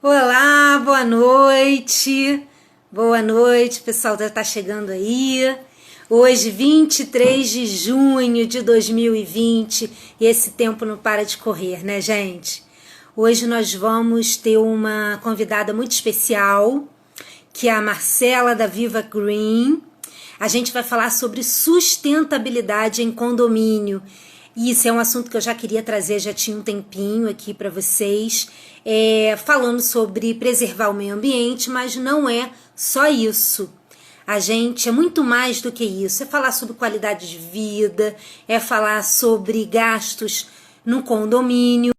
Olá, boa noite. Boa noite, pessoal já está chegando aí. Hoje, 23 de junho de 2020, e esse tempo não para de correr, né, gente? Hoje nós vamos ter uma convidada muito especial, que é a Marcela da Viva Green. A gente vai falar sobre sustentabilidade em condomínio. E isso é um assunto que eu já queria trazer, já tinha um tempinho aqui para vocês, falando sobre preservar o meio ambiente, mas não é só isso. A gente é muito mais do que isso, é falar sobre qualidade de vida, é falar sobre gastos no condomínio.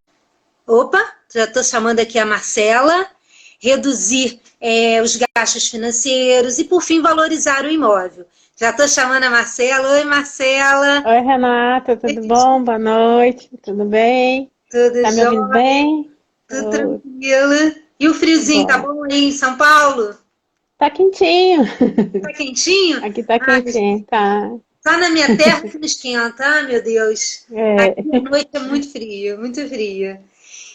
Opa, já estou chamando aqui a Marcela. Reduzir os gastos financeiros e, por fim, valorizar o imóvel. Já estou chamando a Marcela. Oi, Marcela. Oi, Renata, tudo bom? Boa noite, tudo bem? Tudo Tá me ouvindo jóia? bem? Tudo tranquilo. E o friozinho, tá Bom. bom aí em São Paulo? Tá quentinho. Tá quentinho? Aqui tá Ai, quentinho, tá. só na minha terra que não esquenta, ah, meu Deus. É, Aqui à noite é muito frio, muito frio.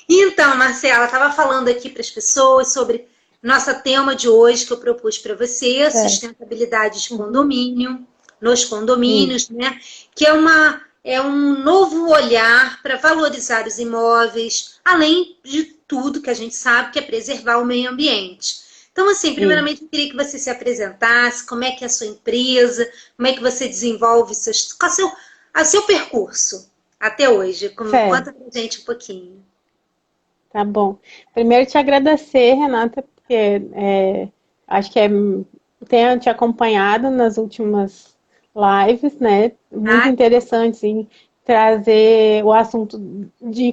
Então, Marcela, estava falando aqui para as pessoas sobre nosso tema de hoje que eu propus para você, é, sustentabilidade de condomínio, nos isso, condomínios, né? Que é um novo olhar para valorizar os imóveis, além de tudo que a gente sabe que é preservar o meio ambiente. Então, assim, isso. primeiramente eu queria que você se apresentasse, como é que é a sua empresa, como é que você desenvolve qual é o seu percurso até hoje. Certo, Conta pra gente um pouquinho. tá bom. Primeiro te agradecer, Renata, porque acho que tenho te acompanhado nas últimas lives, né? Muito Ah, interessante em trazer o assunto de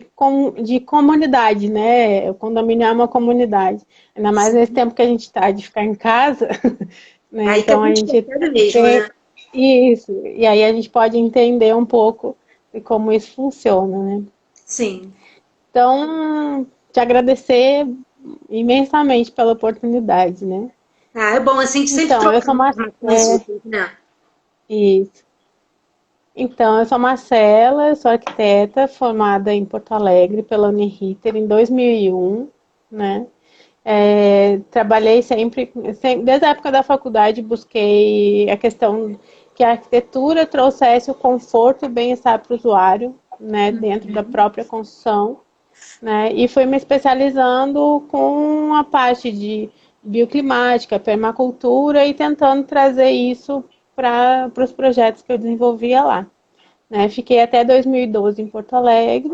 comunidade, né? O condomínio é uma comunidade. Ainda mais nesse sim. tempo que a gente está de ficar em casa, né? Aí que a Então a gente gente percebe mesmo, tem né? isso, e aí a gente pode entender um pouco de como isso funciona, né? Sim. Então, te agradecer imensamente pela oportunidade, né? Ah, é bom assim que sempre Então, eu trocar sou Mar... informações úteis, né? Isso. Então, eu sou Marcela, eu sou arquiteta formada em Porto Alegre pela Uniriter em 2001, né? Trabalhei desde a época da faculdade, busquei a questão que a arquitetura trouxesse o conforto e o bem-estar para o usuário, né, dentro da Uhum. própria construção, né, e fui me especializando com a parte de bioclimática, permacultura e tentando trazer isso para os projetos que eu desenvolvia lá. Né. Fiquei até 2012 em Porto Alegre.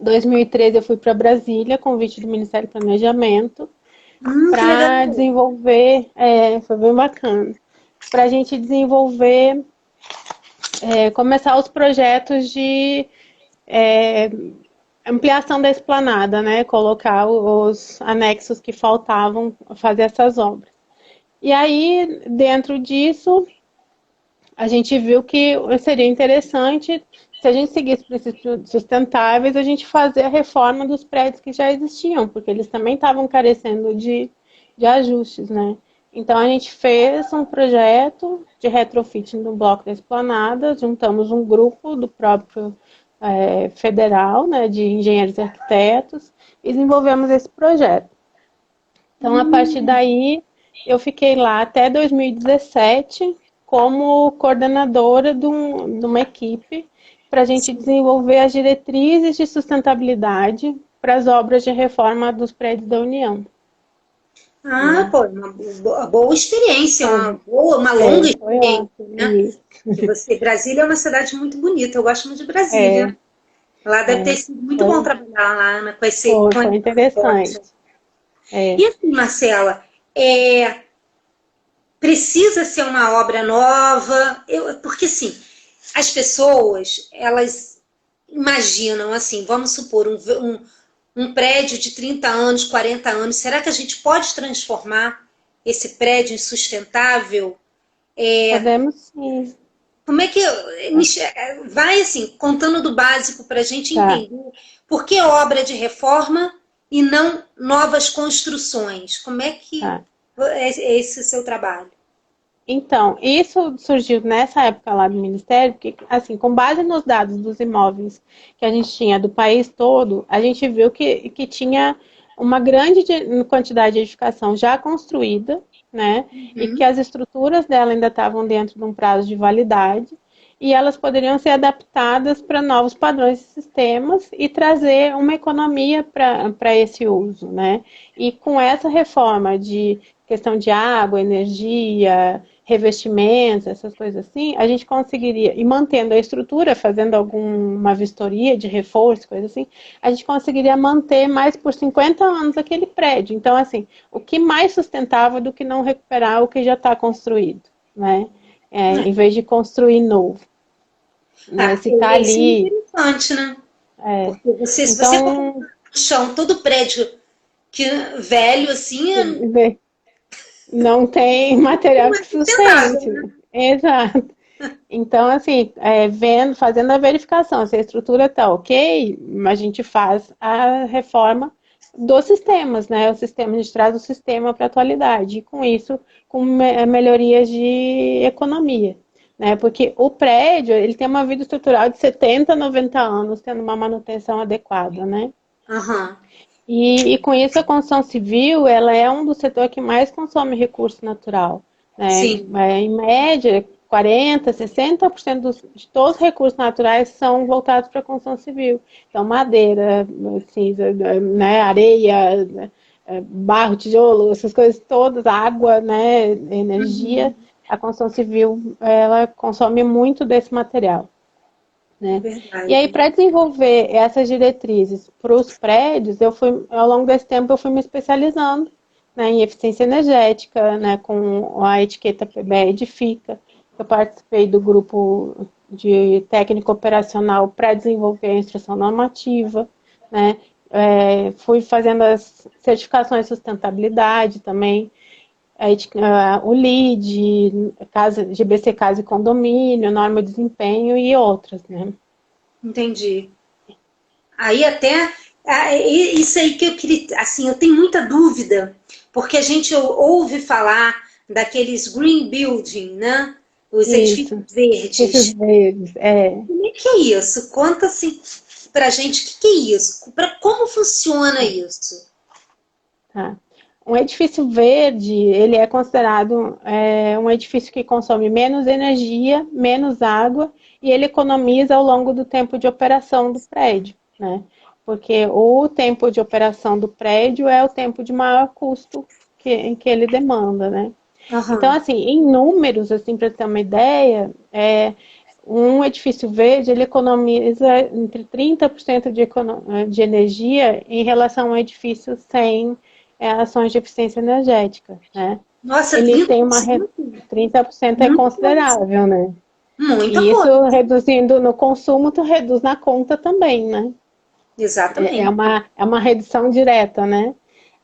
Em 2013 eu fui para Brasília, convite do Ministério do Planejamento, Que legal. para desenvolver, foi bem bacana, para a gente desenvolver, começar os projetos de ampliação da esplanada, né? Colocar os anexos que faltavam, fazer essas obras. E aí, dentro disso, a gente viu que seria interessante, se a gente seguisse princípios sustentáveis, a gente fazer a reforma dos prédios que já existiam, porque eles também estavam carecendo de ajustes, né? Então, a gente fez um projeto de retrofit no bloco da Esplanada, juntamos um grupo do próprio federal, né, de engenheiros e arquitetos, e desenvolvemos esse projeto. Então, a partir Hum. daí, eu fiquei lá até 2017 como coordenadora de uma equipe para a gente desenvolver as diretrizes de sustentabilidade para as obras de reforma dos prédios da União. Ah, Né? pô, uma boa experiência, uma longa Foi ó, experiência, né? isso. Que Brasília é uma cidade muito bonita, eu gosto muito de Brasília. É, Lá deve ter sido muito bom foi, trabalhar lá, né, com esse foi interessante. negócio. É, E assim, Marcela, precisa ser uma obra nova, porque assim, as pessoas, elas imaginam assim, vamos supor, um prédio de 30 anos, 40 anos, será que a gente pode transformar esse prédio em sustentável? podemos sim. Como é que vai assim, contando do básico para a gente Tá, entender por que obra de reforma e não novas construções? Como é que tá. é esse seu trabalho? Então, isso surgiu nessa época lá do Ministério, porque, assim, com base nos dados dos imóveis que a gente tinha do país todo, a gente viu que tinha uma grande quantidade de edificação já construída, né? E que as estruturas dela ainda estavam dentro de um prazo de validade, e elas poderiam ser adaptadas para novos padrões e sistemas e trazer uma economia para esse uso, né? E com essa reforma de questão de água, energia, revestimentos, essas coisas assim, a gente conseguiria, e mantendo a estrutura, fazendo alguma vistoria de reforço, coisa assim, a gente conseguiria manter mais por 50 anos aquele prédio. Então, assim, o que mais sustentável do que não recuperar o que já está construído, né? Em vez de construir novo. Né? Se está ali. É interessante, né? Porque se você Então, colocar no chão todo prédio que, velho, assim, não tem material que sustentável, sustente. né? Exato. Então, assim, fazendo a verificação, se a estrutura está ok, a gente faz a reforma dos sistemas, né? O sistema, a gente traz o sistema para a atualidade, e com isso, com melhorias de economia, né? Porque o prédio, ele tem uma vida estrutural de 70, 90 anos, tendo uma manutenção adequada, né? Uhum. E com isso a construção civil, ela é um dos setores que mais consome recurso natural, né? Sim. Em média, 40, 60% de todos os recursos naturais são voltados para a construção civil. Então, madeira, cinza, né, areia, barro, tijolo, essas coisas todas, água, né, energia, a construção civil, ela consome muito desse material. Né? E aí, Verdade. para desenvolver essas diretrizes para os prédios, ao longo desse tempo, eu fui me especializando, né, em eficiência energética, né, com a etiqueta PBE Edifica. Eu participei do grupo de técnico operacional para desenvolver a instrução normativa, né, fui fazendo as certificações de sustentabilidade também, o LEED, GBC Casa e Condomínio, norma de desempenho e outras, né? Entendi. Aí até isso aí que eu queria, assim, eu tenho muita dúvida, porque a gente ouve falar daqueles green building, né? Os Isso, edifícios verdes. esses verdes, Como é que é isso? Conta assim pra gente o que é isso, como funciona isso? tá. Um edifício verde, ele é considerado um edifício que consome menos energia, menos água, e ele economiza ao longo do tempo de operação do prédio, né? Porque o tempo de operação do prédio é o tempo de maior custo que ele demanda, né? Então, Aham. assim, em números, assim, para ter uma ideia, um edifício verde, ele economiza entre 30% de energia em relação a um edifício sem ações de eficiência energética, né? Nossa, Ele tem 30%? 30% é Muita coisa. considerável, né? Muita E isso coisa. reduzindo no consumo, tu reduz na conta também, né? É Exatamente. uma redução direta, né?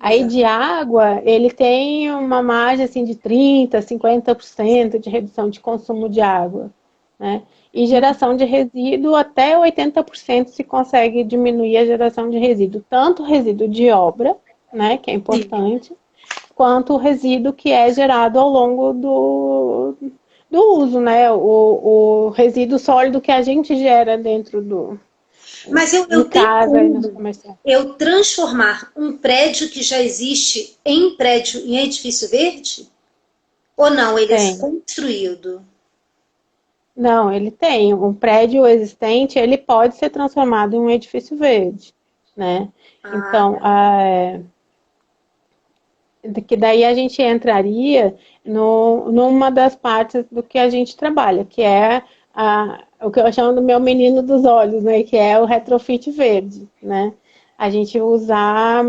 Aí de Exato. água, ele tem uma margem assim, de 30%, 50% de redução de consumo de água, né? E geração de resíduo, até 80% se consegue diminuir a geração de resíduo, tanto o resíduo de obra, né, que é Sim. importante, quanto o resíduo que é gerado ao longo do uso, né? O resíduo sólido que a gente gera dentro Mas em eu tenho casa e nos como comerciais. eu transformar um prédio que já existe em prédio em edifício verde? Ou não, ele é Tem. construído? Não, ele tem. Um prédio existente, ele pode ser transformado em um edifício verde, né? Ah, Então, que daí a gente entraria numa das partes do que a gente trabalha, que é o que eu chamo do meu menino dos olhos, né? Que é o retrofit verde, né? A gente usar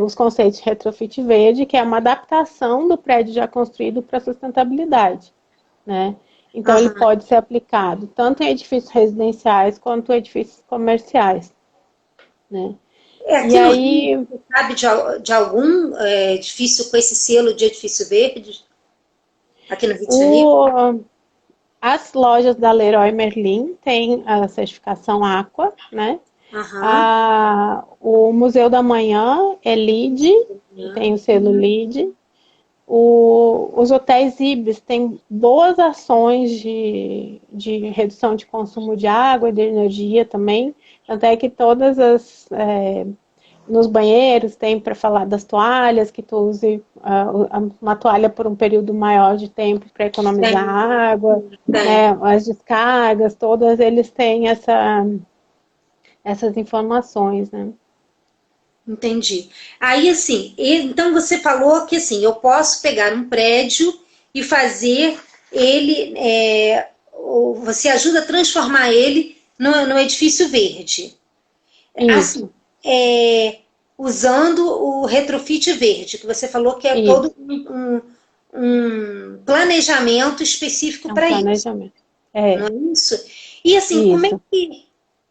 os conceitos de retrofit verde, que é uma adaptação do prédio já construído para sustentabilidade, né? Então, ele aham. pode ser aplicado tanto em edifícios residenciais quanto em edifícios comerciais, né? É E aqui no Rio, aí, você sabe de algum edifício com esse selo de edifício verde? Aqui no Rio de Janeiro? o, as lojas da Leroy Merlin têm a certificação Aqua, né? Aham. O Museu da Manhã é LEED, tem o selo LEED. Os hotéis Ibis têm boas ações de redução de consumo de água e de energia também. Tanto é que todas as nos banheiros tem para falar das toalhas, que tu use uma toalha por um período maior de tempo para economizar água, né? As descargas, todas eles têm essas informações, né? Entendi. Aí, assim, então você falou que assim, eu posso pegar um prédio e fazer ele, você ajuda a transformar ele no edifício verde. Assim, Isso, usando o retrofit verde, que você falou que é isso, todo um planejamento específico é um para isso, planejamento. não é isso? E assim, Isso.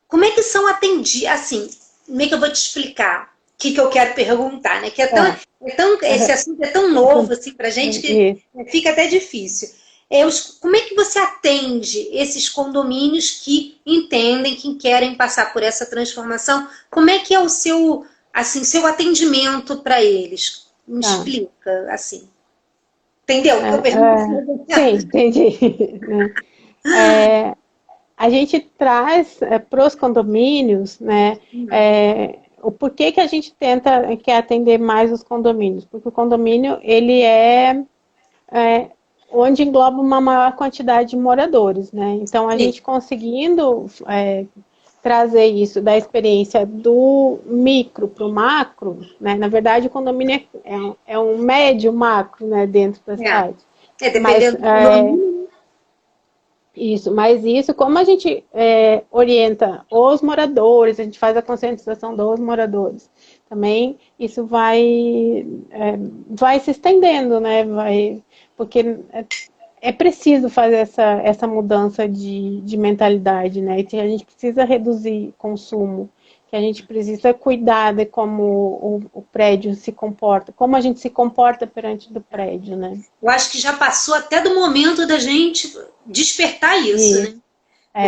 como é que são atendidos? Assim, como é que eu vou te explicar o que eu quero perguntar, né? Que esse assunto é tão novo assim para gente que Isso. fica até difícil. Como é que você atende esses condomínios que entendem, que querem passar por essa transformação? Como é que é o seu, assim, seu atendimento para eles? Me Tá. explica, assim. Entendeu o que eu pergunto? Sim, entendi. Né? A gente traz para os condomínios, né, o porquê que a gente quer atender mais os condomínios, porque o condomínio ele é onde engloba uma maior quantidade de moradores, né? Então a Sim. gente conseguindo trazer isso da experiência do micro para o macro, né? Na verdade o condomínio é um médio macro, né, dentro da cidade. Mas Dependendo do condomínio. Mas como a gente orienta os moradores, a gente faz a conscientização dos moradores, também isso vai se estendendo, né? Porque é preciso fazer essa mudança de mentalidade, né? E a gente precisa reduzir consumo, que a gente precisa cuidar de como o prédio se comporta, como a gente se comporta perante do prédio, né? Eu acho que já passou até do momento da gente despertar isso, né? Isso,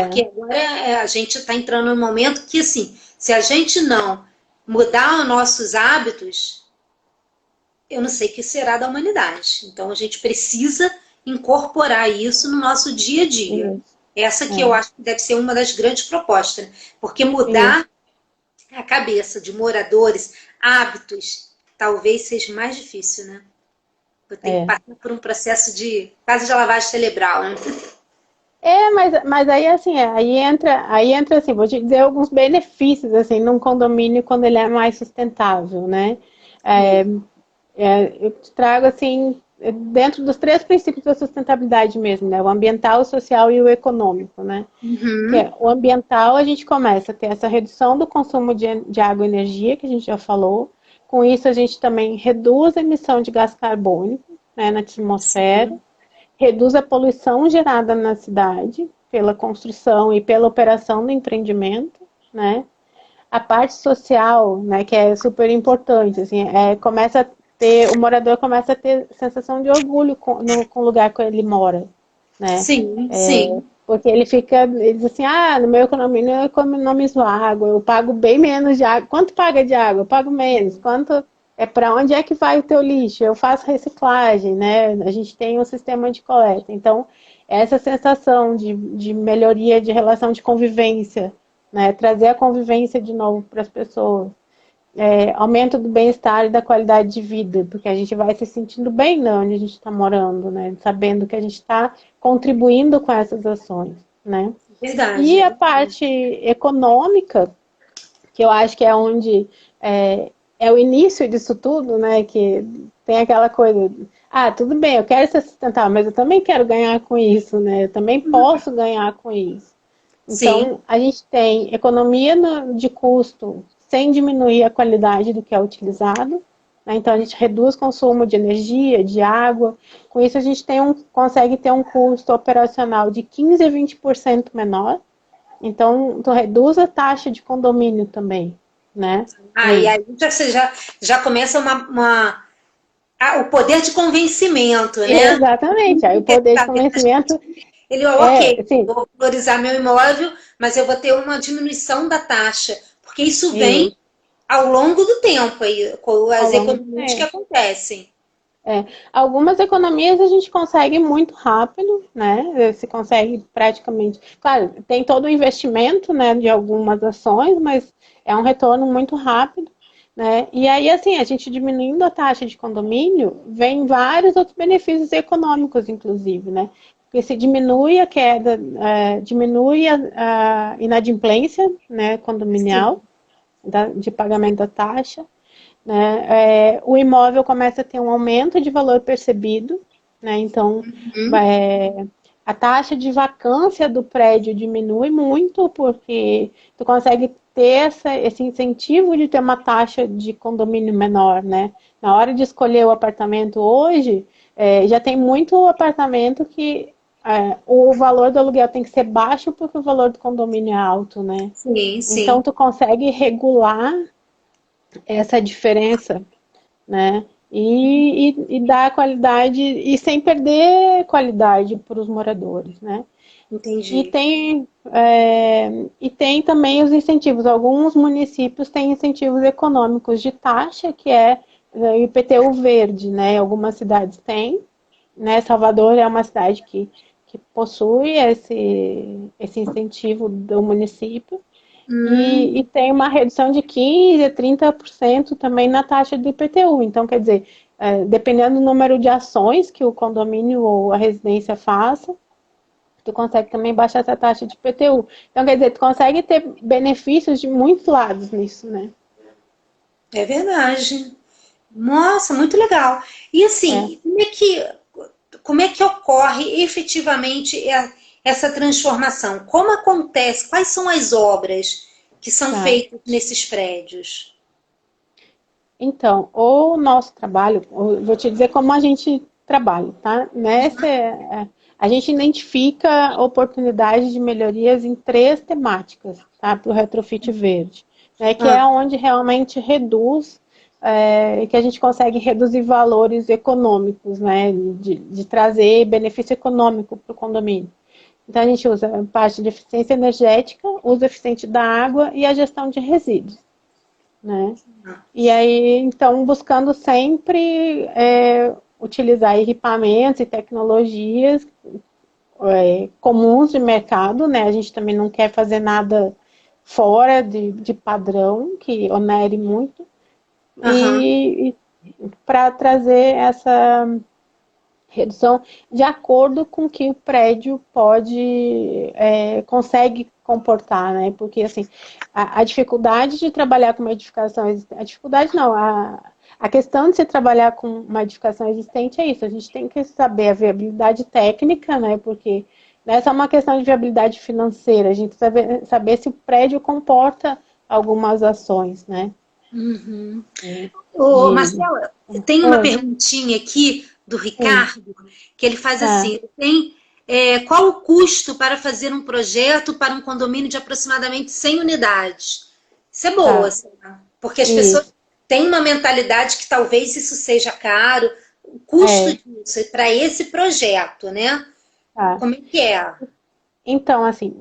Porque agora a gente está entrando num momento que, assim, se a gente não mudar os nossos hábitos, eu não sei o que será da humanidade. Então a gente precisa incorporar isso no nosso dia a dia. isso, Essa que eu acho que deve ser uma das grandes propostas, né? Porque isso. mudar a cabeça de moradores, hábitos, talvez seja mais difícil, né? Eu tenho que passar por um processo de quase de lavagem cerebral, né? Mas aí assim, aí entra assim, vou te dizer alguns benefícios assim num condomínio quando ele é mais sustentável, né? É, eu te trago assim dentro dos três princípios da sustentabilidade mesmo, né? O ambiental, o social e o econômico, né? Que Uhum. é o ambiental, a gente começa a ter essa redução do consumo de água e energia, que a gente já falou. Com isso, a gente também reduz a emissão de gás carbônico, né, na atmosfera, Sim. reduz a poluição gerada na cidade pela construção e pela operação do empreendimento, né? A parte social, né, que é super importante, assim, o morador começa a ter sensação de orgulho com o lugar que ele mora, né? Sim, sim. Porque ele diz assim, no meu condomínio eu economizo água, eu pago bem menos de água. Quanto paga de água? Eu pago menos. Quanto para onde é que vai o teu lixo? Eu faço reciclagem, né? A gente tem um sistema de coleta. Então, essa sensação de melhoria de relação de convivência, né? Trazer a convivência de novo para as pessoas. Aumento do bem-estar e da qualidade de vida, porque a gente vai se sentindo bem onde a gente está morando, né? Sabendo que a gente está contribuindo com essas ações, né? E a Verdade. parte econômica, que eu acho que é onde é o início disso tudo, né? Que tem aquela coisa, tudo bem, eu quero ser sustentável, mas eu também quero ganhar com isso, né? Eu também posso ganhar com isso. Sim. Então, a gente tem economia de custo sem diminuir a qualidade do que é utilizado. Né? Então, a gente reduz o consumo de energia, de água. Com isso, a gente consegue ter um custo operacional de 15% a 20% menor. Então, tu reduz a taxa de condomínio também, né? E aí você já começa o poder de convencimento, né? Exatamente. Aí o poder de convencimento Ele, ok, assim, vou valorizar meu imóvel, mas eu vou ter uma diminuição da taxa, porque isso vem isso, ao longo do tempo, aí, com ao as longo do economias que tempo. acontecem. Algumas economias a gente consegue muito rápido, né? Se consegue praticamente. Claro, tem todo o investimento, né, de algumas ações, mas é um retorno muito rápido. né? E aí, assim, a gente diminuindo a taxa de condomínio, vem vários outros benefícios econômicos, inclusive, né? Porque se diminui a queda, diminui a inadimplência, né, condominial, Sim. de pagamento da taxa, né? O imóvel começa a ter um aumento de valor percebido, né? Então, Uhum. a taxa de vacância do prédio diminui muito, porque tu consegue ter esse incentivo de ter uma taxa de condomínio menor, né? Na hora de escolher o apartamento hoje, já tem muito apartamento que o valor do aluguel tem que ser baixo porque o valor do condomínio é alto, né? Sim, Então, sim. tu consegue regular essa diferença, né? E dar qualidade, e sem perder qualidade para os moradores, né? E Entendi. tem, e tem também os incentivos. Alguns municípios têm incentivos econômicos de taxa, que é o IPTU verde, né? Algumas cidades têm, né? Salvador é uma cidade que possui esse incentivo do município. E Hum, tem uma redução de 15% a 30% também na taxa do IPTU. Então, quer dizer, dependendo do número de ações que o condomínio ou a residência faça, tu consegue também baixar essa taxa de IPTU. Então, quer dizer, tu consegue ter benefícios de muitos lados nisso, né? é verdade. Nossa, muito legal. E É, assim, como é que ocorre efetivamente essa transformação? Como acontece? Quais são as obras que são tá. feitas nesses prédios? Então, o nosso trabalho, eu vou te dizer como a gente trabalha, tá? A gente identifica oportunidades de melhorias em três temáticas, tá? Para o retrofit verde, né? Que é Ah, onde realmente reduz, que a gente consegue reduzir valores econômicos, né? De trazer benefício econômico para o condomínio. Então, a gente usa a parte de eficiência energética, uso eficiente da água e a gestão de resíduos, né? E aí, então, buscando sempre utilizar equipamentos e tecnologias comuns de mercado, né? A gente também não quer fazer nada fora de padrão, que onere muito, aham. e para trazer essa redução de acordo com o que o prédio consegue comportar, né? Porque, assim, a dificuldade de trabalhar com uma edificação existente, a dificuldade não, a questão de se trabalhar com uma edificação existente é isso, a gente tem que saber a viabilidade técnica, né? Porque não é só uma questão de viabilidade financeira, a gente saber se o prédio comporta algumas ações, né? Uhum. De, Ô, de... Marcela, tem uma Oi, perguntinha aqui do sim, Ricardo, que ele faz tá, assim: qual o custo para fazer um projeto para um condomínio de aproximadamente 100 unidades? Isso é boa, tá, assim, né? Porque as pessoas isso, têm uma mentalidade que talvez isso seja caro. O custo é. disso para esse projeto, né? Tá. Como é que é? Então, assim,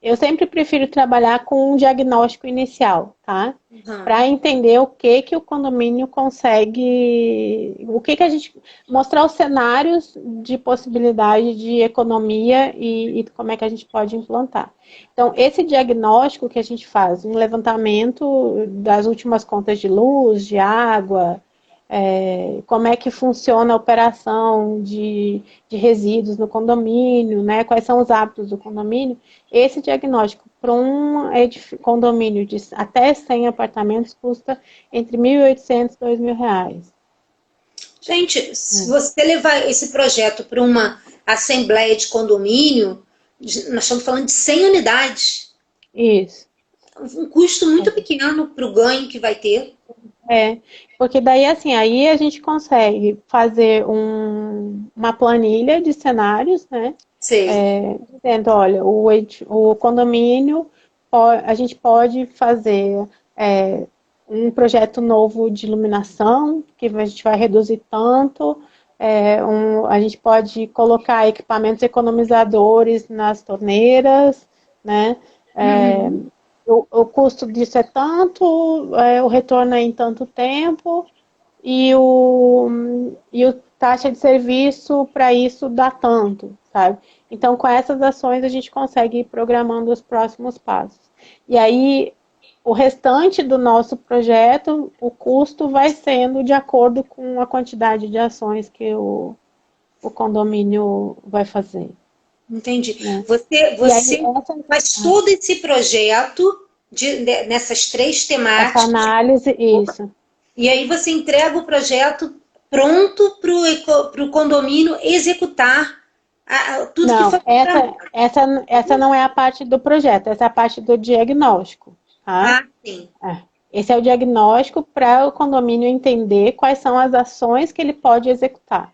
eu sempre prefiro trabalhar com um diagnóstico inicial, tá? Uhum. Para entender o que que o condomínio consegue, o que que a gente mostrar os cenários de possibilidade de economia e como é que a gente pode implantar. Então, esse diagnóstico que a gente faz, um levantamento das últimas contas de luz, de água, como é que funciona a operação de resíduos no condomínio, né? Quais são os hábitos do condomínio. Esse diagnóstico para um condomínio de até 100 apartamentos custa entre 1.800 e 2.000 reais. Gente, se você levar esse projeto para uma assembleia de condomínio, nós estamos falando de 100 unidades. Isso. Um custo muito pequeno para o ganho que vai ter. Porque daí assim, aí a gente consegue fazer uma planilha de cenários, né? Sei. Dizendo, olha, o condomínio, a gente pode fazer um projeto novo de iluminação, que a gente vai reduzir tanto, a gente pode colocar equipamentos economizadores nas torneiras, né? Uhum. O custo disso é tanto, o retorno é em tanto tempo, e o taxa de serviço para isso dá tanto, sabe? Então, com essas ações, a gente consegue ir programando os próximos passos. E aí, o restante do nosso projeto, o custo vai sendo de acordo com a quantidade de ações que o condomínio vai fazer. Entendi. Né? Você faz todo esse projeto nessas 3 essa temáticas. análise, isso. E aí você entrega o projeto pronto para o condomínio executar tudo Não, que foi essa não é a parte do projeto, essa é a parte do diagnóstico. Tá? sim. Esse é o diagnóstico para o condomínio entender quais são as ações que ele pode executar.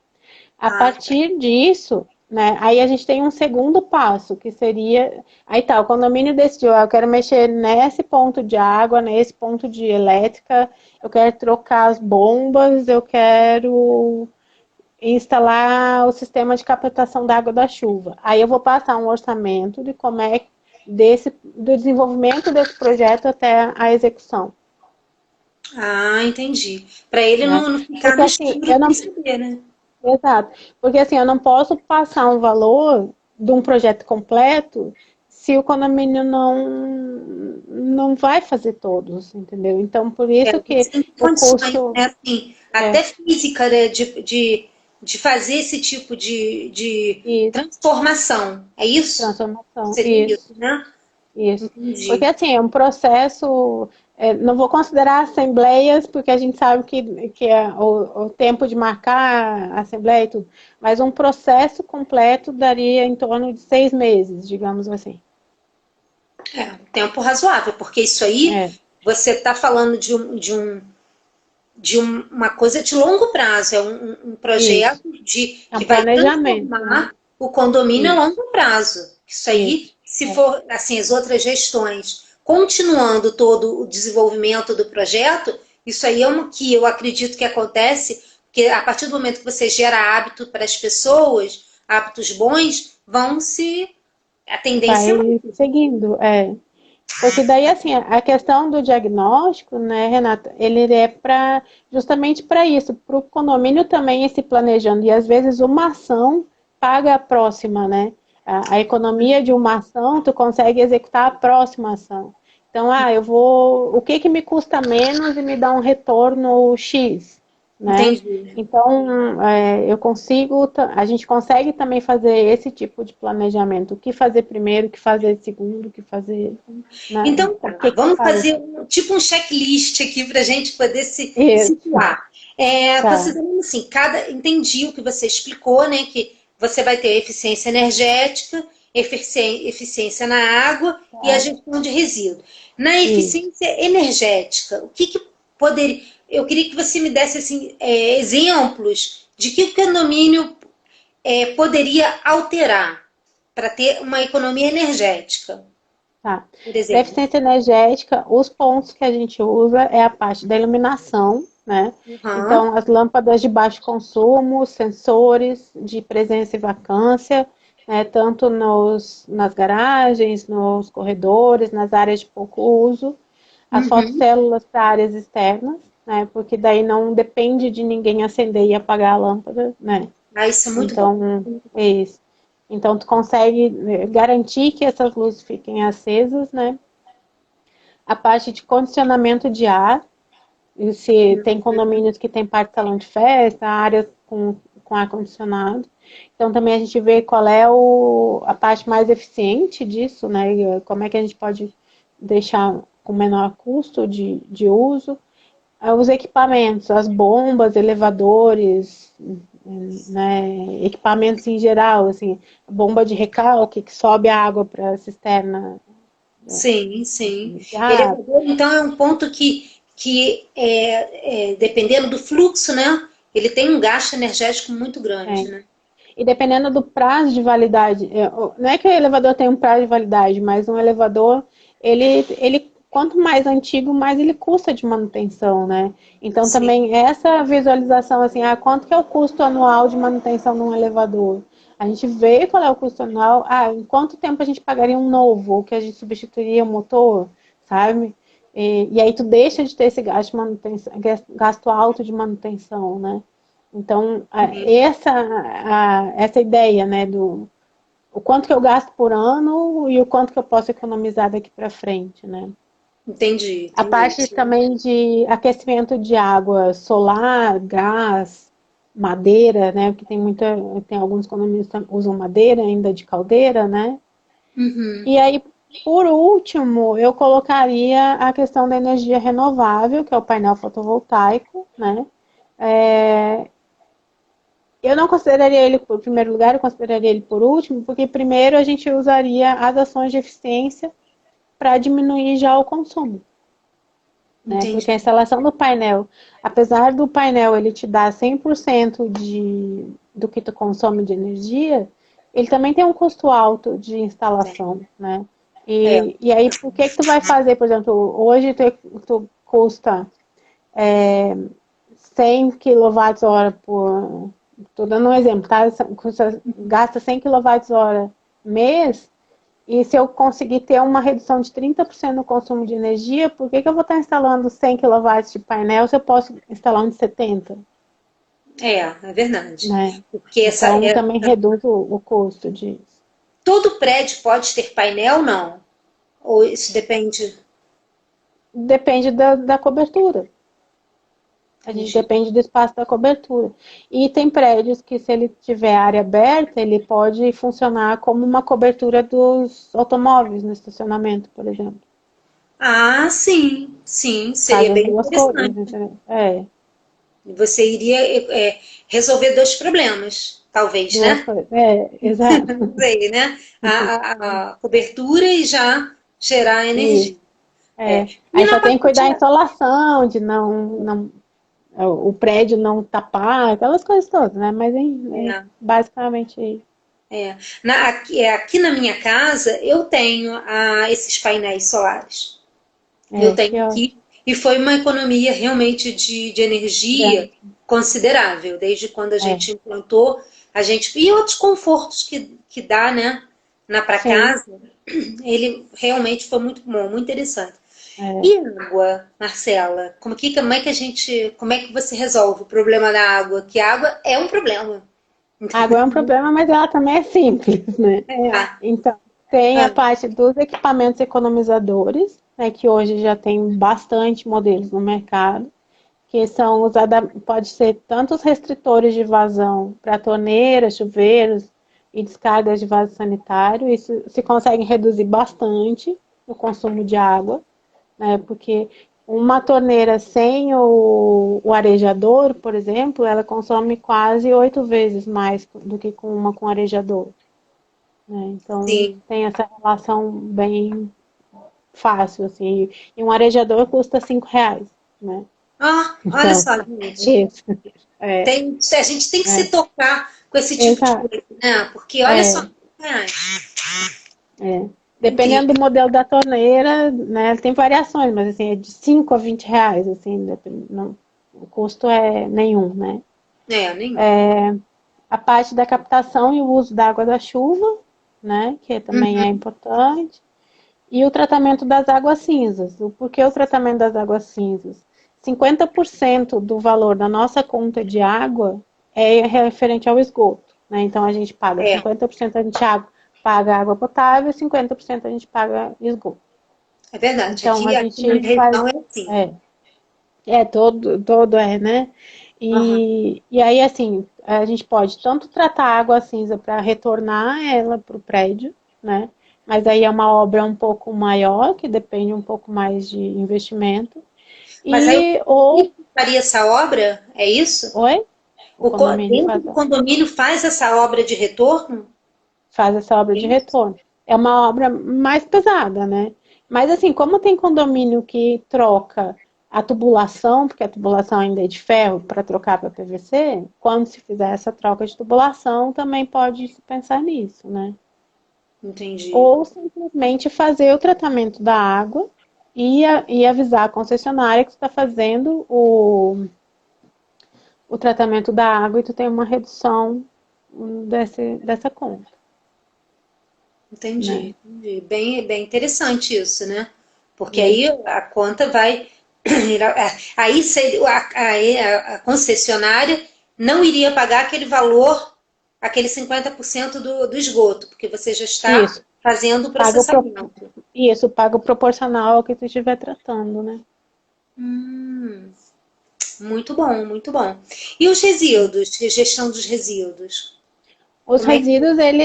A partir disso, né, aí a gente tem um segundo passo, que seria... Aí tá, o condomínio decidiu, eu quero mexer nesse ponto de água, nesse ponto de elétrica, eu quero trocar as bombas, eu quero instalar o sistema de captação da água da chuva. Aí eu vou passar um orçamento de como é do desenvolvimento desse projeto até a execução. Entendi. Para ele não ficar no escuro sem saber, né? Exato. Porque assim, eu não posso passar um valor de um projeto completo se o condomínio não vai fazer todos, entendeu? Então, por isso que o custo... Né? Assim, até física, né? de fazer esse tipo de transformação. É isso? Transformação. Seria isso, né? Isso. Entendi. Porque assim, é um processo... não vou considerar assembleias, porque a gente sabe que é o tempo de marcar a assembleia e tudo. Mas um processo completo daria em torno de 6 meses, digamos assim. Um tempo razoável, porque isso aí você está falando de uma coisa de longo prazo, é um projeto que vai transformar o condomínio a longo prazo. Isso aí, se for assim, as outras gestões continuando todo o desenvolvimento do projeto, isso aí é o que eu acredito que acontece, porque a partir do momento que você gera hábito para as pessoas, hábitos bons, a tendência vai seguindo, Porque daí, assim, a questão do diagnóstico, né, Renata, ele é justamente para isso, para o condomínio também ir se planejando. E às vezes uma ação paga a próxima, né? A economia de uma ação, tu consegue executar a próxima ação. Então, o que me custa menos e me dá um retorno X, né? Entendi. Então, a gente consegue também fazer esse tipo de planejamento. O que fazer primeiro, o que fazer segundo, o que fazer... Então, vamos fazer um checklist aqui para a gente poder se situar. Considerando assim, entendi o que você explicou, né? Que você vai ter eficiência energética, eficiência na água e a gestão de resíduo. Na eficiência energética, o que poderia... Eu queria que você me desse assim, exemplos de que o condomínio poderia alterar para ter uma economia energética. Tá. Para eficiência energética, os pontos que a gente usa é a parte da iluminação, né? Então, as lâmpadas de baixo consumo, sensores de presença e vacância, né? Tanto nas garagens, nos corredores, nas áreas de pouco uso. As fotocélulas para áreas externas, né? Porque daí não depende de ninguém acender e apagar a lâmpada, né? Isso é muito bom. É isso. Então, tu consegue garantir que essas luzes fiquem acesas, né? A parte de condicionamento de ar, e se tem condomínios que tem parte de salão de festa, áreas com ar-condicionado. Então, também a gente vê qual é a parte mais eficiente disso, né? Como é que a gente pode deixar com menor custo de uso. Os equipamentos, as bombas, elevadores, né, equipamentos em geral, assim, bomba de recalque que sobe a água para a cisterna. Sim. Elevador, então, é um ponto que dependendo do fluxo, né, ele tem um gasto energético muito grande, né? E dependendo do prazo de validade, não é que o elevador tem um prazo de validade, mas um elevador, ele quanto mais antigo, mais ele custa de manutenção, né? Então, também essa visualização, assim, quanto que é o custo anual de manutenção de um elevador? A gente vê qual é o custo anual, em quanto tempo a gente pagaria um novo, ou que a gente substituiria o motor, sabe? E aí tu deixa de ter esse gasto, gasto alto de manutenção, né? Então, essa ideia, né, o quanto que eu gasto por ano e o quanto que eu posso economizar daqui para frente, né? Entendi, A parte entendi. também de aquecimento de água solar, gás, madeira, né? Porque tem alguns condomínios que usam madeira ainda de caldeira, né? Uhum. E aí, por último, eu colocaria a questão da energia renovável, que é o painel fotovoltaico, né? É, eu não consideraria ele por primeiro lugar, eu consideraria ele por último, porque primeiro a gente usaria as ações de eficiência para diminuir já o consumo, né? Entendi. Porque a instalação do painel, apesar do painel ele te dar 100% do que tu consome de energia, ele também tem um custo alto de instalação, né? É. E aí, por que tu vai fazer, por exemplo, hoje tu custa 100 kWh por... Estou dando um exemplo, tá? Gasta 100 kWh mês, e se eu conseguir ter uma redução de 30% no consumo de energia, por que eu vou estar instalando 100 kW de painel se eu posso instalar um de 70? É verdade. Né? Porque Então, também reduz o custo disso. todo prédio pode ter painel, não? Ou isso depende? Depende da cobertura. A gente Entendi. depende do espaço da cobertura. E tem prédios que, se ele tiver área aberta, ele pode funcionar como uma cobertura dos automóveis no estacionamento, por exemplo. Ah, sim, sim, Faz seria as bem duas coisas, interessante. entendeu? É, Você iria resolver dois problemas, talvez, duas né? coisas. É, exato. Sei, né? A cobertura e já gerar Isso. energia. É. É. E Aí na só tem que parte cuidar da insolação, de não o prédio não tapar, aquelas coisas todas, né? Mas é, basicamente aqui na minha casa eu tenho esses painéis solares. Eu que tenho ó, aqui e foi uma economia realmente de energia grande. considerável, desde quando a É, gente implantou, a gente e outros confortos que dá, né, para sim. casa, ele realmente foi muito bom, muito interessante. É. E água, Marcela? Como é que como é que você resolve o problema da água? Que água é um problema. A água é um problema, mas ela também é simples, né? É. Então, tem a Ah, parte dos equipamentos economizadores, né, que hoje já tem bastante modelos no mercado, que são usados, pode ser tanto os restritores de vazão para torneiras, chuveiros e descargas de vaso sanitário. Isso se consegue reduzir bastante o consumo de água, né? Porque uma torneira sem o arejador, por exemplo, ela consome quase 8 vezes mais do que com uma com arejador, né? Então sim. tem essa relação bem fácil, assim. E um arejador custa R$ 5, né? Ah, olha Então, só, gente. isso. É, A gente tem que se é, tocar com esse tipo de exato. coisa, né? Porque olha só, É, é, é. Dependendo incrível. do modelo da torneira, né, tem variações, mas assim, é de R$ 5 a R$ 20, assim, não, o custo é nenhum, né? Nenhum. A parte da captação e o uso da água da chuva, né, que também é Uhum. importante, e o tratamento das águas cinzas. Por que o tratamento das águas cinzas? 50% do valor da nossa conta de água é referente ao esgoto, né? Então a gente paga É, 50% a gente paga água potável e 50% a gente paga esgoto. é verdade. Então a Aqui na gente minha faz região é assim. é, todo é, né? Aham. E aí, assim, a gente pode tanto tratar a água cinza para retornar ela para o prédio, né? Mas aí é uma obra um pouco maior, que depende um pouco mais de investimento. Mas aí o Ou, condomínio faria essa obra, é isso? oi? O condomínio Dentro do condomínio faz essa obra de retorno? faz essa obra É de isso? retorno. É uma obra mais pesada, né? Mas assim, como tem condomínio que troca a tubulação, porque a tubulação ainda é de ferro, para trocar para PVC, quando se fizer essa troca de tubulação, também pode se pensar nisso, né? Entendi. Ou simplesmente fazer o tratamento da água e avisar a concessionária que está fazendo o tratamento da água e tu tem uma redução dessa conta, né? Entendi. Entendi. Bem interessante isso, né? Porque É. aí a conta vai. Aí a concessionária não iria pagar aquele valor, aquele 50% do esgoto, porque você já está Isso. fazendo o Paga processamento. isso, paga o proporcional ao que tu estiver tratando, né? Hum, muito bom, muito bom. E os resíduos, a gestão dos resíduos? Os Como é que... resíduos, ele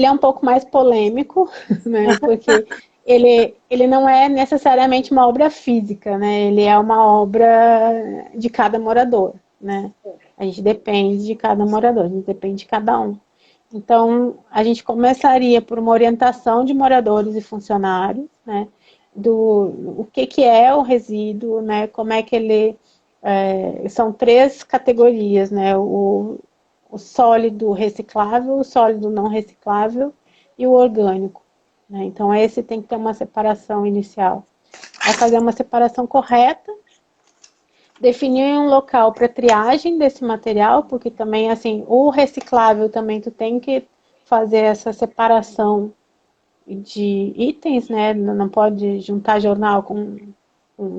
é um pouco mais polêmico, né? Porque ele não é necessariamente uma obra física, né? Ele é uma obra de cada morador, né? A gente depende de cada morador, a gente depende de cada um. Então, a gente começaria por uma orientação de moradores e funcionários, né? Do o que é o resíduo, né? Como é que ele... são três categorias, né? O sólido reciclável, o sólido não reciclável e o orgânico, né? Então, esse tem que ter uma separação inicial. Vai fazer uma separação correta, definir um local para triagem desse material, porque também, assim, o reciclável também tu tem que fazer essa separação de itens, né? Não pode juntar jornal com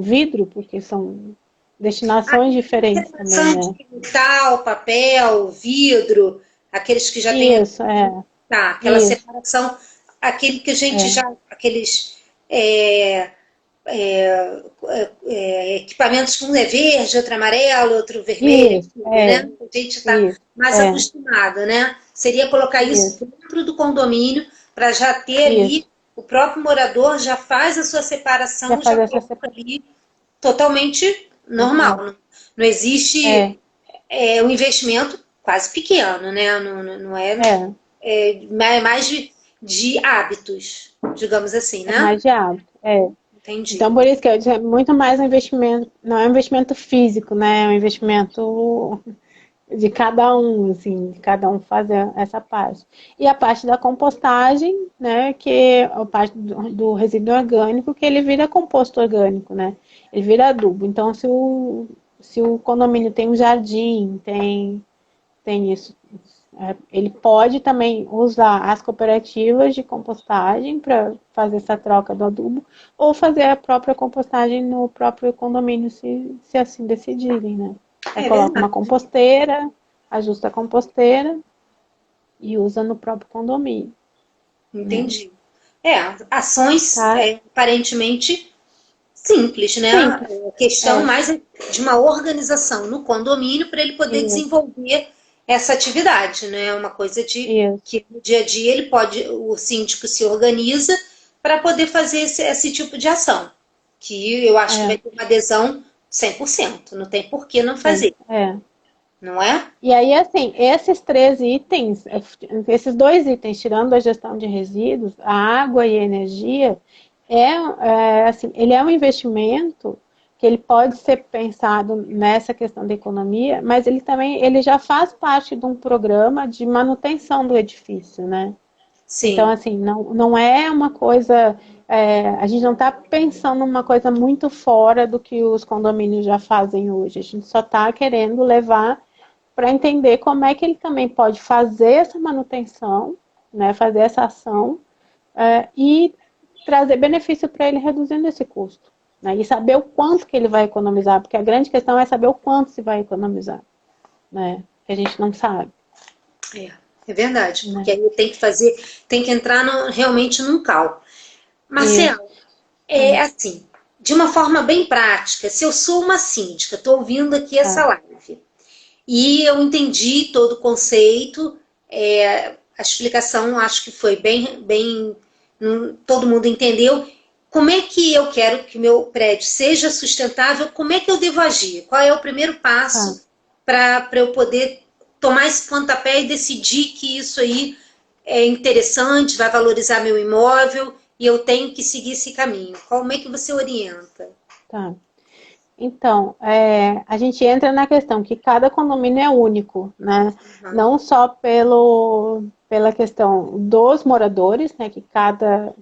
vidro, porque são destinações diferentes também, Separação né? de metal, papel, vidro, aqueles que já têm... Isso, Tá, aquela isso, separação, aquele que a gente é, já... Aqueles é, equipamentos que um é verde, outro é amarelo, outro vermelho, isso, tudo, né? A gente está isso, mais acostumado, né? Seria colocar isso isso, dentro do condomínio para já ter ali, isso. o próprio morador já faz a sua Já separação, já faz essa coloca separação. ali totalmente normal. Não É, existe um investimento quase pequeno, né? Não é, é, é mais de hábitos, digamos assim, é né? mais de hábito, é. Entendi. Então, por isso que eu disse, é muito mais um investimento, não é um investimento físico, né? É um investimento de cada um, assim, de cada um fazer essa parte. E a parte da compostagem, né, que é a parte do resíduo orgânico, que ele vira composto orgânico, né? Ele vira adubo. Então, se o condomínio tem um jardim, tem isso, ele pode também usar as cooperativas de compostagem para fazer essa troca do adubo, ou fazer a própria compostagem no próprio condomínio, se assim decidirem, né? Aí É coloca uma verdade. composteira, ajusta a composteira e usa no próprio condomínio, né? Entendi. Ações Tá? aparentemente simples, né? Simples. A questão É, mais é de uma organização no condomínio para ele poder isso, desenvolver essa atividade, né? Uma coisa de isso, que no dia a dia ele pode, o síndico se organiza para poder fazer esse tipo de ação, que eu acho que vai é, ter uma adesão 100%, não tem por que não tem, fazer, é. não é? E aí, assim, esses três itens, esses dois itens, tirando a gestão de resíduos, a água e a energia, assim, ele é um investimento que ele pode ser pensado nessa questão da economia, mas ele também, ele já faz parte de um programa de manutenção do edifício, né? Então, Sim, assim, não é uma coisa, a gente não está pensando numa coisa muito fora do que os condomínios já fazem hoje, a gente só está querendo levar para entender como é que ele também pode fazer essa manutenção, né, fazer essa ação e trazer benefício para ele reduzindo esse custo. Né, e saber o quanto que ele vai economizar, porque a grande questão é saber o quanto se vai economizar, né, que a gente não sabe. é, é verdade, porque Né. aí tem que fazer, tem que entrar realmente num cálculo. Isso. Marcelo, é assim, de uma forma bem prática, se eu sou uma síndica, estou ouvindo aqui essa Tá, live, e eu entendi todo o conceito, a explicação acho que foi bem, todo mundo entendeu. Como é que eu quero que o meu prédio seja sustentável? Como é que eu devo agir? Qual é o primeiro tá. passo para eu poder tomar esse pontapé e decidir que isso aí é interessante, vai valorizar meu imóvel e eu tenho que seguir esse caminho? Como é que você orienta? Tá. Então, a gente entra na questão que cada condomínio é único, né? Uhum. Não só pela questão dos moradores, né? Que cada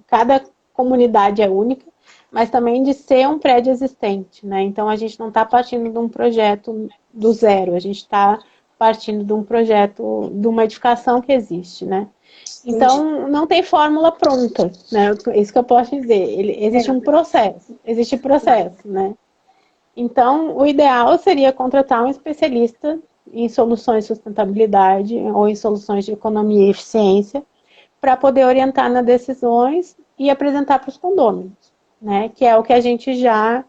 comunidade é única, mas também de ser um prédio existente, né? Então, a gente não está partindo de um projeto do zero, a gente está partindo de um projeto, de uma edificação que existe, né? Entendi. Então, não tem fórmula pronta, né? Isso que eu posso dizer. Existe processo, né? Então, o ideal seria contratar um especialista em soluções de sustentabilidade ou em soluções de economia e eficiência para poder orientar nas decisões e apresentar para os condôminos, né? Que é o que a gente já,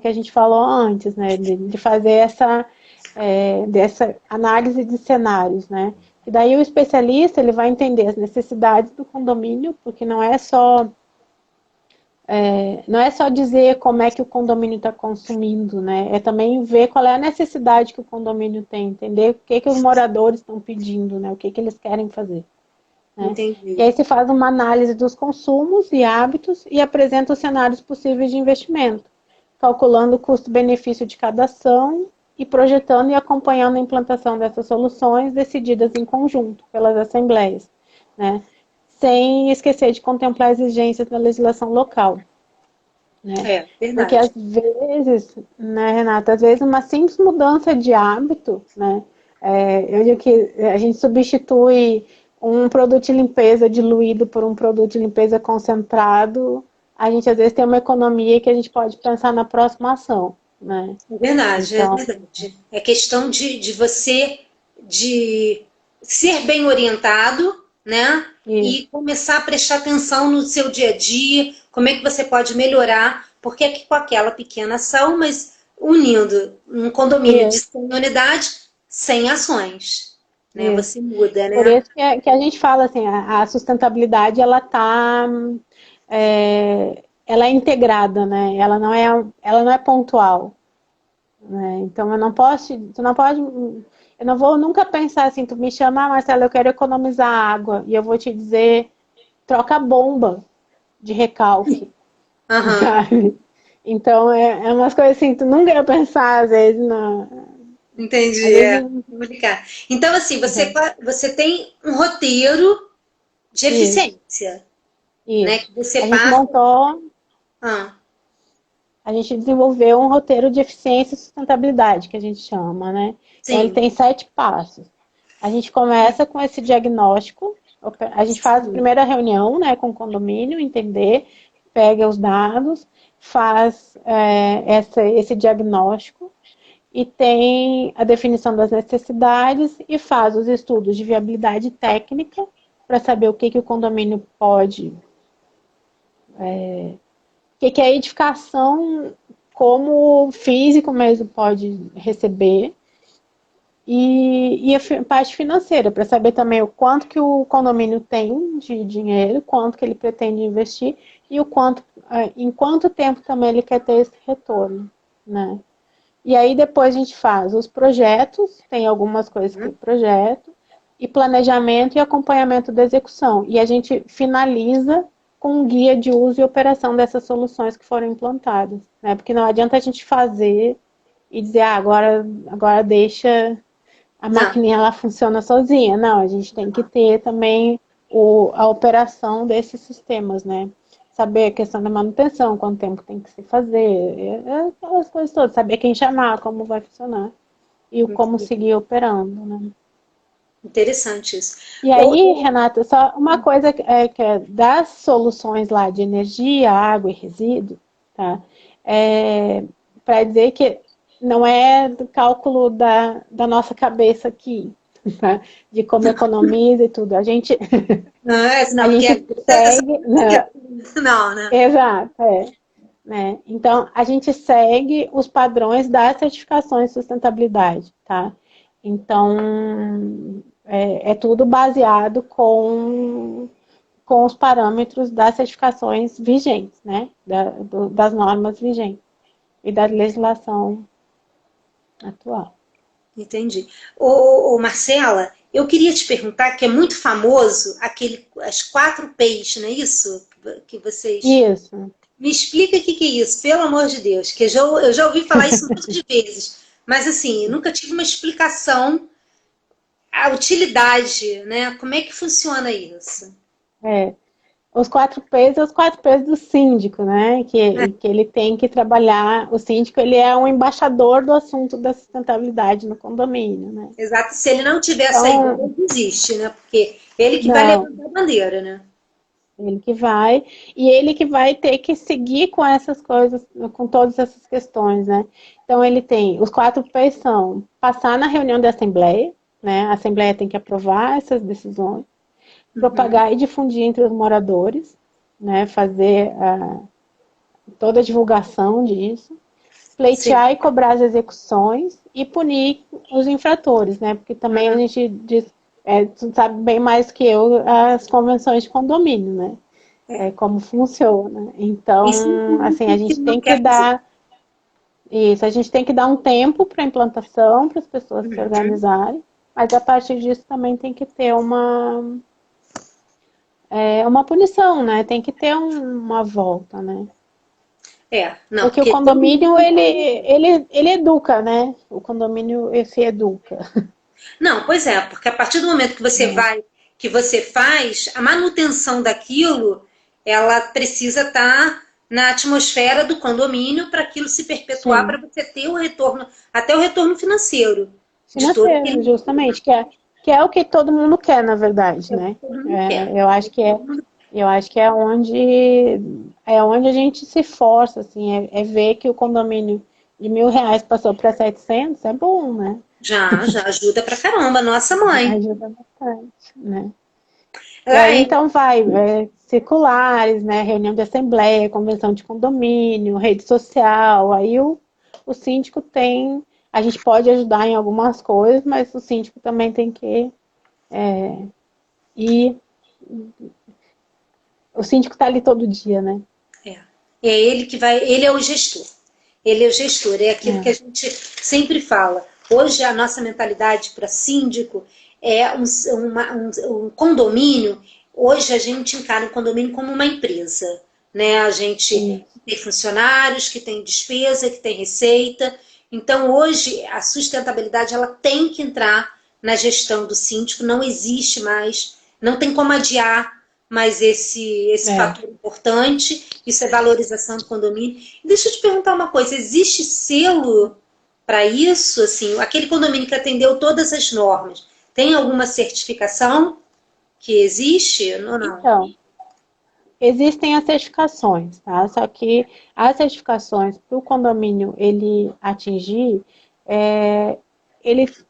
que a gente falou antes, né? De fazer dessa análise de cenários, né? E daí o especialista ele vai entender as necessidades do condomínio, porque não é só dizer como é que o condomínio está consumindo, né? É também ver qual é a necessidade que o condomínio tem, entender o que os moradores estão pedindo, né? O que eles querem fazer. Né? Entendi. E aí se faz uma análise dos consumos e hábitos e apresenta os cenários possíveis de investimento, calculando o custo-benefício de cada ação e projetando e acompanhando a implantação dessas soluções decididas em conjunto pelas assembleias, né? Sem esquecer de contemplar exigências da legislação local. Né? Verdade. Porque às vezes, né, Renata, às vezes uma simples mudança de hábito, né, eu digo que a gente substitui um produto de limpeza diluído por um produto de limpeza concentrado, a gente às vezes tem uma economia que a gente pode pensar na próxima ação. Né? É verdade, Então, é verdade. É questão de você de ser bem orientado, né? E começar a prestar atenção no seu dia a dia, como é que você pode melhorar, porque aqui com aquela pequena ação, mas unindo um condomínio de 100 unidades, 100 ações, né? Você muda, né? Por isso que a gente fala assim, a sustentabilidade ela é integrada, né? Ela não é pontual. Né? Então eu não vou nunca pensar assim, tu me chama, Marcela, eu quero economizar água, e eu vou te dizer, troca a bomba de recalque, sabe? Então é umas coisas assim, tu nunca ia pensar, às vezes, Entendi, complicado. Então, assim, você tem um roteiro de eficiência, né? Que você a gente passa. montou. A gente desenvolveu um roteiro de eficiência e sustentabilidade, que a gente chama, né? Então, ele tem 7 passos. A gente começa com esse diagnóstico, a gente faz a primeira reunião, né, com o condomínio, entender, pega os dados, faz esse diagnóstico e tem a definição das necessidades e faz os estudos de viabilidade técnica para saber o que o condomínio pode... que a edificação, como físico mesmo, pode receber. E a parte financeira, para saber também o quanto que o condomínio tem de dinheiro, quanto que ele pretende investir e em quanto tempo também ele quer ter esse retorno. Né? E aí depois a gente faz os projetos, tem algumas coisas que projeto, e planejamento e acompanhamento da execução. E a gente finaliza com um guia de uso e operação dessas soluções que foram implantadas. Né? Porque não adianta a gente fazer e dizer, agora deixa a maquininha ela funciona sozinha. Não, a gente tem que ter também a operação desses sistemas, né? Saber a questão da manutenção, quanto tempo tem que se fazer, aquelas coisas todas, saber quem chamar, como vai funcionar e como seguir operando, né? Interessante isso. E aí, Renata, só uma coisa que é das soluções lá de energia, água e resíduo, tá? Para dizer que não é do cálculo da nossa cabeça aqui, tá? De como economiza e tudo. A gente, não, a gente segue... Não, né? Exato, né? Então, a gente segue os padrões das certificações de sustentabilidade, tá? Então, é tudo baseado com os parâmetros das certificações vigentes, né? Das normas vigentes e da legislação atual. Entendi. Marcela, eu queria te perguntar, que é muito famoso as 4 P's, não é isso? Que vocês... Isso. Me explica o que é isso, pelo amor de Deus, que eu já ouvi falar isso muitas vezes, mas assim, eu nunca tive uma explicação, a utilidade, né? Como é que funciona isso? Os 4 P's são os 4 P's do síndico, né? Que ele tem que trabalhar. O síndico, ele é um embaixador do assunto da sustentabilidade no condomínio, né? Exato. Se ele não tiver essa ideia, ele desiste, né? Porque ele que vai levantar a bandeira, né? Ele que vai, e ele que vai ter que seguir com essas coisas, com todas essas questões, né? Então, ele tem, os 4 P's são passar na reunião da Assembleia, né? A Assembleia tem que aprovar essas decisões, propagar e difundir entre os moradores, né? Fazer toda a divulgação disso, pleitear Sim. e cobrar as execuções e punir os infratores, né? Porque também a gente diz, tu sabe bem mais que eu as convenções de condomínio, né? Como funciona. Isso Então, assim, a que gente não tem que quer fazer. dar isso, a gente tem que dar um tempo para a implantação, para as pessoas se organizarem, mas a partir disso também tem que ter uma punição, né? Tem que ter uma volta, né? Não, Porque o porque todo condomínio, mundo. ele educa, né? O condomínio, se educa. Não, pois é, porque a partir do momento que você vai, que você faz, a manutenção daquilo, ela precisa estar na atmosfera do condomínio para aquilo se perpetuar, para Sim, você ter o retorno, até o retorno financeiro de todo financeiro, aquele. justamente, que é o que todo mundo quer, na verdade, É o que né? todo mundo quer. Eu acho que é onde a gente se força, assim, ver que o condomínio de R$ 1.000 passou para 700, é bom, né? Já ajuda pra caramba, nossa mãe. Ajuda bastante, né? E Ah, aí, então, circulares, né? Reunião de assembleia, convenção de condomínio, rede social. Aí o síndico tem. A gente pode ajudar em algumas coisas, mas o síndico também tem que ir. O síndico está ali todo dia, né? é. É ele que vai, ele é o gestor. Ele é o gestor, é aquilo que a gente sempre fala. Hoje a nossa mentalidade para síndico é um condomínio. Hoje a gente encara um condomínio como uma empresa, né? A gente Isso. tem funcionários que tem despesa, que tem receita. Então hoje a sustentabilidade ela tem que entrar na gestão do síndico. Não existe mais, não tem como adiar mais esse É. fator importante. Isso é valorização do condomínio. E deixa eu te perguntar uma coisa: existe selo para isso? Assim, aquele condomínio que atendeu todas as normas, tem alguma certificação que existe ou não? Então, existem as certificações, tá? Só que as certificações para o condomínio ele atingir, eles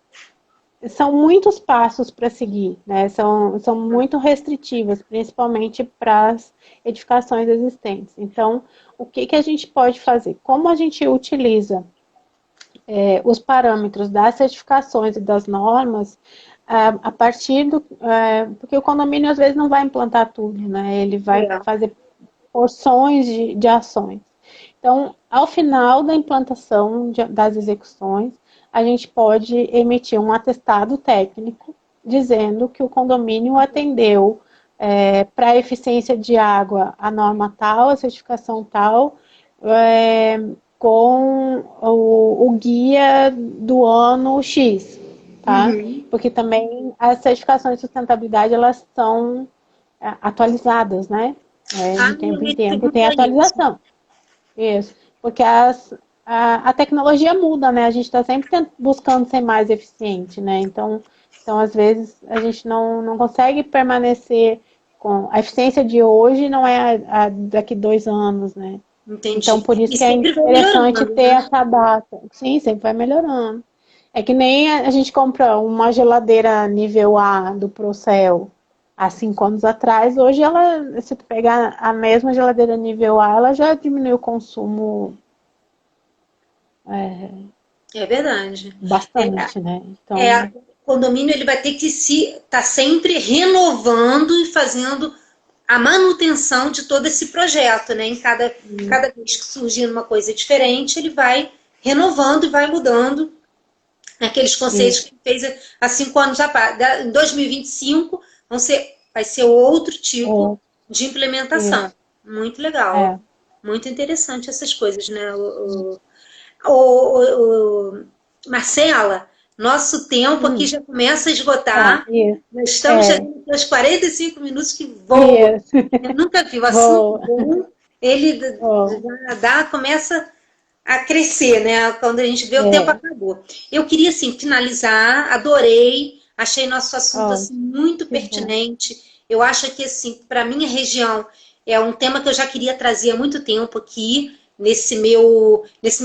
são muitos passos para seguir, né? São muito restritivas, principalmente para as edificações existentes. Então, o que a gente pode fazer? Como a gente utiliza os parâmetros das certificações e das normas, a partir do. Porque o condomínio às vezes não vai implantar tudo, né? Ele vai É. fazer porções de ações. Então, ao final da implantação das execuções, a gente pode emitir um atestado técnico dizendo que o condomínio atendeu para a eficiência de água a norma tal, a certificação tal, com o guia do ano X, tá? Uhum. Porque também as certificações de sustentabilidade, elas são atualizadas, né? Ah, De tempo eu em ia te tempo tem perguntar isso. atualização. Isso, porque a tecnologia muda, né? A gente está sempre buscando ser mais eficiente, né? Então, às vezes, a gente não consegue permanecer com... A eficiência de hoje não é a daqui 2 anos, né? Então, Entendi. por isso E que é sempre vai interessante melhorando, ter né? essa data. Sim, sempre vai melhorando. É que nem a gente compra uma geladeira nível A do Procel há 5 anos atrás. Hoje, se tu pegar a mesma geladeira nível A, ela já diminuiu o consumo É verdade. bastante, né? O Então, condomínio ele vai ter que se estar sempre renovando e fazendo a manutenção de todo esse projeto, né? Cada vez que surgir uma coisa diferente, ele vai renovando e vai mudando aqueles conceitos isso. que ele fez há 5 anos atrás. Em 2025 vai ser outro tipo É, de implementação. isso. Muito legal. É. Muito interessante essas coisas, né? O Marcela, nosso tempo aqui Hum, já começa a esgotar. isso. Nós estamos É, chegando aos 45 minutos que voam. isso. Eu nunca vi o assunto Boa. bom, ele Boa. começa a crescer, né? Quando a gente vê o tempo É. acabou. Eu queria assim finalizar, adorei, achei nosso assunto Ó, assim muito que bom. pertinente. Eu acho que assim, para minha região é um tema que eu já queria trazer há muito tempo aqui nesse meu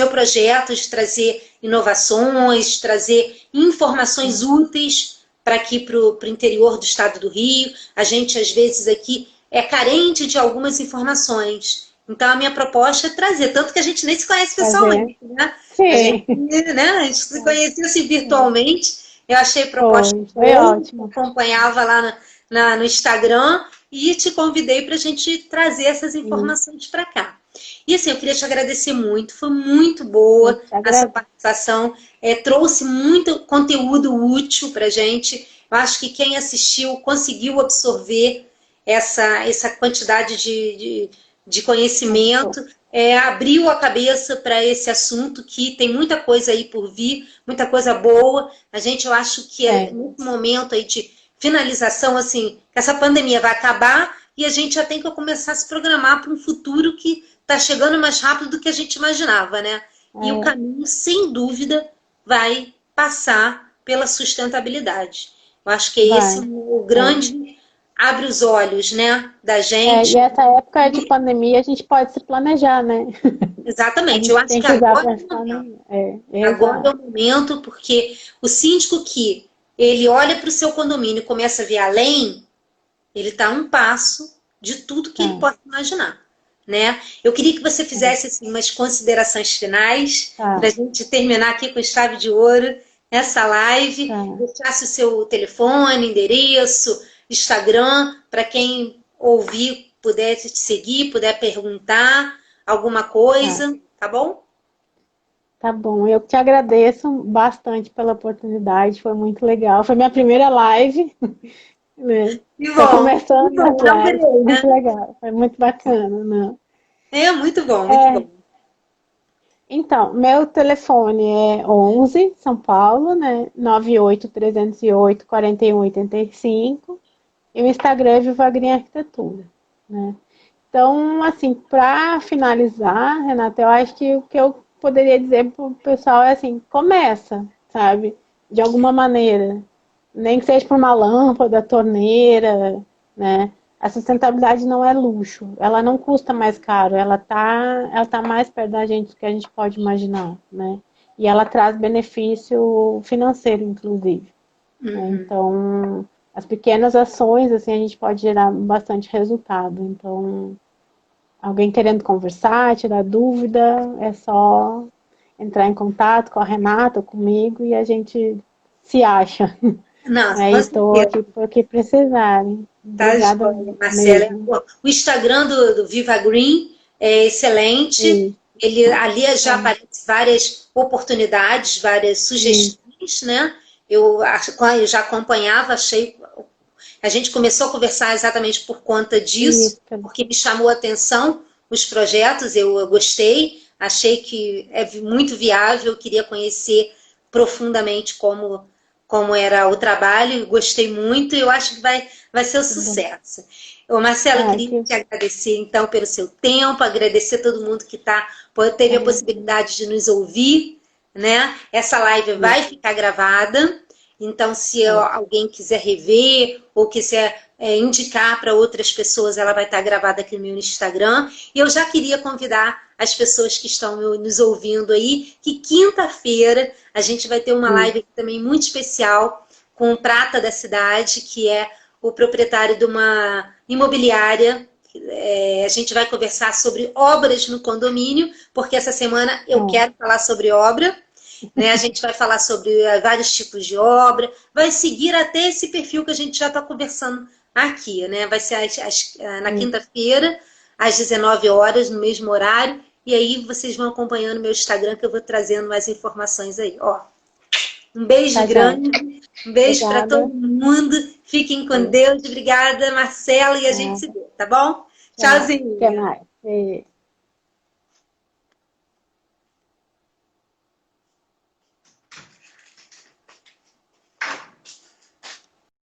projeto de trazer inovações, trazer informações úteis para aqui para o interior do estado do Rio. A gente, às vezes, aqui é carente de algumas informações. Então, a minha proposta é trazer, tanto que a gente nem se conhece pessoalmente, né? Sim. A gente se conhecia assim, virtualmente. Eu achei a proposta foi ótimo. Acompanhava lá no Instagram e te convidei para a gente trazer essas informações para cá. E assim, eu queria te agradecer muito, foi muito boa a sua participação, trouxe muito conteúdo útil para a gente. Eu acho que quem assistiu conseguiu absorver essa quantidade de conhecimento, abriu a cabeça para esse assunto que tem muita coisa aí por vir, muita coisa boa. Eu acho que nesse momento aí de finalização, assim, que essa pandemia vai acabar e a gente já tem que começar a se programar para um futuro que está chegando mais rápido do que a gente imaginava, né? E o caminho, sem dúvida, vai passar pela sustentabilidade. Eu acho que é esse o grande abre os olhos, né, da gente. E essa época de pandemia a gente pode se planejar, né? Exatamente. Eu acho que agora é o momento, porque o síndico que ele olha para o seu condomínio e começa a ver além, ele está a um passo de tudo que ele possa imaginar, né? Eu queria que você fizesse assim, umas considerações finais para a gente terminar aqui com chave de ouro essa live, deixasse o seu telefone, endereço, Instagram, para quem ouvir, puder te seguir, puder perguntar alguma coisa, tá bom? Tá bom, eu te agradeço bastante pela oportunidade, foi muito legal. Foi minha primeira live. Estou começando a live, foi muito legal, foi muito bacana. Né? Muito bom, muito bom. Então, meu telefone é 11, São Paulo, né? 98-308-4185. E o Instagram é Vivagrim Arquitetura, né? Então, assim, para finalizar, Renata, eu acho que o que eu poderia dizer para o pessoal é assim, começa, sabe? De alguma maneira. Nem que seja por uma lâmpada, torneira, né? A sustentabilidade não é luxo, ela não custa mais caro, ela tá mais perto da gente do que a gente pode imaginar, né? E ela traz benefício financeiro, inclusive. Né? Então, as pequenas ações, assim, a gente pode gerar bastante resultado. Então, alguém querendo conversar, tirar dúvida, é só entrar em contato com a Renata ou comigo e a gente se acha. Nossa, estou aqui porque precisarem. Obrigada, Marcela. O Instagram do Viva Green é excelente. Ali já aparecem várias oportunidades, várias sugestões, né? Eu já acompanhava, a gente começou a conversar exatamente por conta disso, porque me chamou a atenção os projetos, eu gostei, achei que é muito viável, queria conhecer profundamente como era o trabalho, gostei muito e eu acho que vai ser um sucesso. Marcelo, eu queria te agradecer então pelo seu tempo, agradecer a todo mundo que teve a possibilidade de nos ouvir, né? Essa live vai ficar gravada, então se alguém quiser rever ou quiser indicar para outras pessoas, ela vai estar gravada aqui no meu Instagram. E eu já queria convidar as pessoas que estão nos ouvindo aí, que quinta-feira a gente vai ter uma live aqui também muito especial com o prata da cidade, que é o proprietário de uma imobiliária. A gente vai conversar sobre obras no condomínio, porque essa semana eu quero falar sobre obra. Né? A gente vai falar sobre vários tipos de obra, vai seguir até esse perfil que a gente já está conversando aqui, né? Vai ser na quinta-feira, às 19 horas, no mesmo horário, e aí vocês vão acompanhando meu Instagram, que eu vou trazendo mais informações aí. Um beijo grande, um beijo para todo mundo, fiquem com Deus, obrigada, Marcela, e a gente se vê, tá bom? Tchauzinho. Até mais.